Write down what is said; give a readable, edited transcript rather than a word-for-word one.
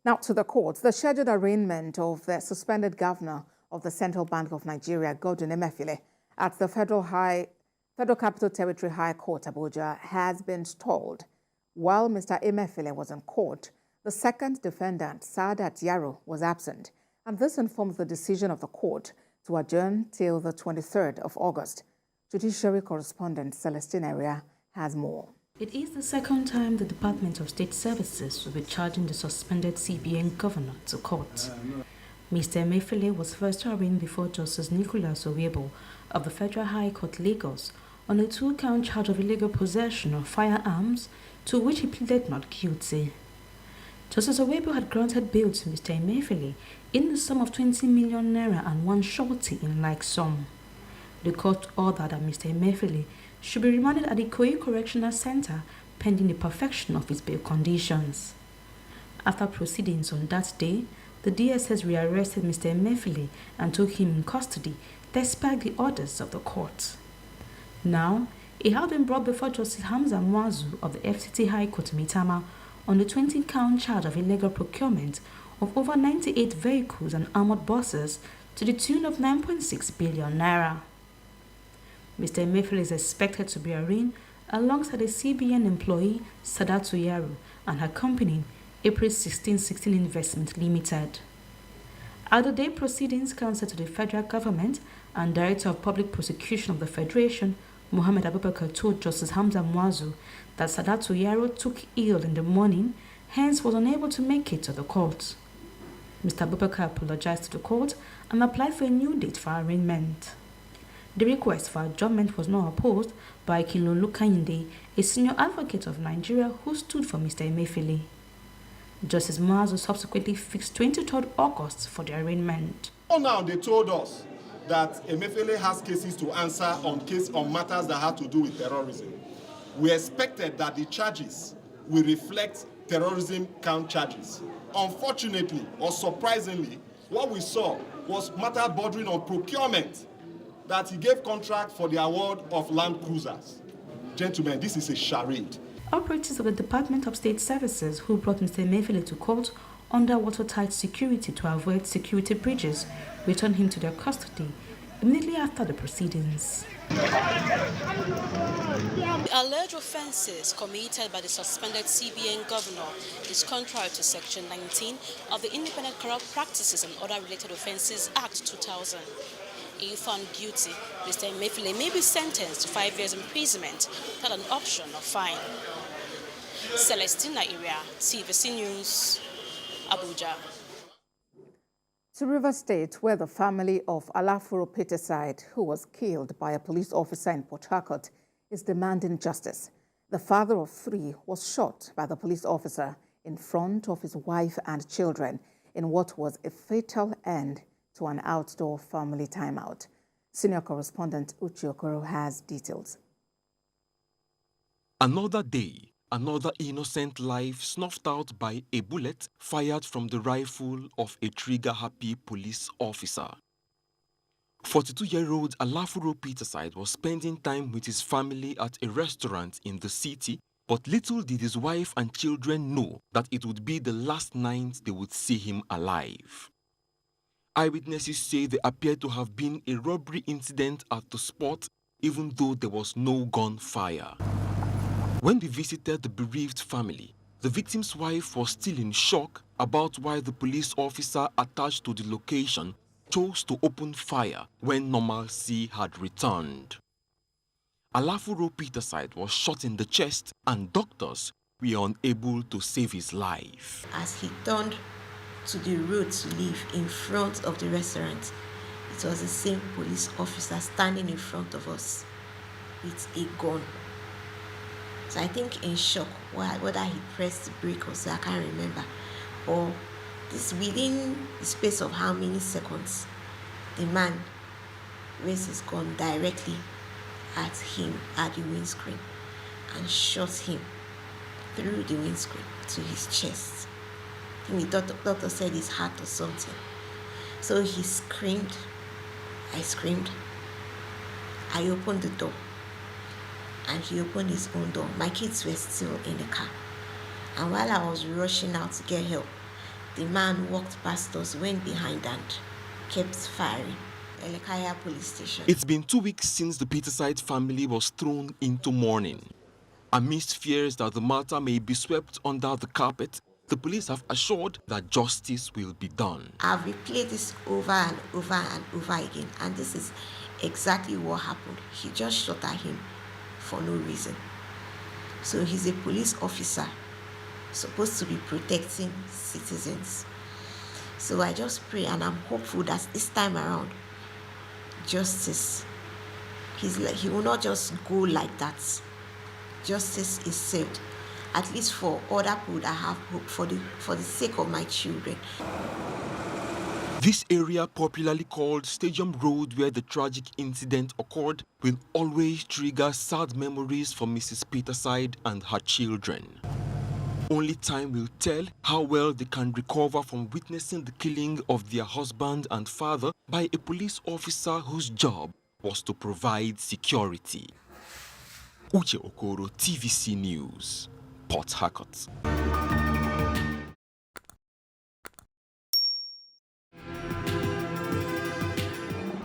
Now to the courts. The scheduled arraignment of the suspended governor of the Central Bank of Nigeria, Godwin Emefiele, at the Federal Capital Territory High Court, Abuja, has been stalled. While Mr Emefiele was in court, the second defendant, Saadat Yaro, was absent, and this informs the decision of the court to adjourn till the 23rd of August. Judiciary correspondent Celestine Area has more. It is the second time the Department of State Services will be charging the suspended CBN governor to court. Mr Emefiele was first arraigned before Justice Nicholas Owebo of the Federal High Court, Lagos, on a 2-count charge of illegal possession of firearms, to which he pleaded not guilty. Justice Owebo had granted bail to Mr Emefiele in the sum of 20 million naira and one surety in like sum. The court ordered that Mr Emefiele should be remanded at the Ikoyi Correctional Center pending the perfection of his bail conditions. After proceedings on that day, the DSS rearrested Mr Emefiele and took him in custody despite the orders of the court. Now, he had been brought before Justice Hamza Mwazu of the FCT High Court Maitama on the 20-count charge of illegal procurement of over 98 vehicles and armored buses to the tune of 9.6 billion naira. Mr Emefiele is expected to be arraigned alongside a CBN employee, Saadat Yaro, and her company, April 1616 Investment Limited. At the day proceedings, counsel to the federal government and Director of Public Prosecution of the Federation, Mohammed Abubakar, told Justice Hamza Mwazu that Saadat Yaro took ill in the morning, hence was unable to make it to the court. Mr Abubakar apologized to the court and applied for a new date for arraignment. The request for adjournment was not opposed by Kilolu Kayinde, a senior advocate of Nigeria who stood for Mr Emefiele. Justice Mwazu subsequently fixed 23rd August for the arraignment. Now they told us that Emefiele has cases to answer on matters that have to do with terrorism. We expected that the charges will reflect terrorism count charges. Unfortunately, or surprisingly, what we saw was matter bordering on procurement, that he gave contract for the award of land cruisers. Gentlemen, this is a charade. Operatives of the Department of State Services who brought Mr Emefiele to court under watertight security to avoid security breaches returned him to their custody immediately after the proceedings. The alleged offences committed by the suspended CBN governor is contrary to Section 19 of the Independent Corrupt Practices and Other Related Offences Act 2000. If found guilty, Mr Emefiele may be sentenced to 5 years imprisonment without an option of fine. Celestina Area, TVC News, Abuja. To River State, where the family of Alafuro Peterside, who was killed by a police officer in Port Harcourt, is demanding justice. The father of 3 was shot by the police officer in front of his wife and children in what was a fatal end to an outdoor family timeout. Senior correspondent Uche Okoro has details. Another day, another innocent life snuffed out by a bullet fired from the rifle of a trigger-happy police officer. 42-year-old Alafuro Peterside was spending time with his family at a restaurant in the city, but little did his wife and children know that it would be the last night they would see him alive. Eyewitnesses say there appeared to have been a robbery incident at the spot, even though there was no gunfire. When we visited the bereaved family, the victim's wife was still in shock about why the police officer attached to the location chose to open fire when normalcy had returned. Alafuro Peterside was shot in the chest and doctors were unable to save his life. As he turned to the road to leave in front of the restaurant, it was the same police officer standing in front of us with a gun. So I think in shock, whether he pressed the brake or so, I can't remember. Or this within the space of how many seconds, the man raised his gun directly at him at the windscreen and shot him through the windscreen to his chest. I think the doctor said his heart or something. So he screamed. I screamed. I opened the door. And he opened his own door. My kids were still in the car. And while I was rushing out to get help, The man walked past us, went behind and kept firing. Elekaya police station. It's been 2 weeks since the Peterside family was thrown into mourning. Amidst fears that the matter may be swept under the carpet, the police have assured that justice will be done. I've replayed this over and over and over again, and this is exactly what happened. He just shot at him for no reason. So he's a police officer supposed to be protecting citizens. So I just pray and I'm hopeful that this time around, justice, he will not just go like that. Justice is served, at least for other people that have hope, for the sake of my children. This area, popularly called Stadium Road, where the tragic incident occurred, will always trigger sad memories for Mrs. Peterside and her children. Only time will tell how well they can recover from witnessing the killing of their husband and father by a police officer whose job was to provide security. Uche Okoro, TVC News, Port Harcourt.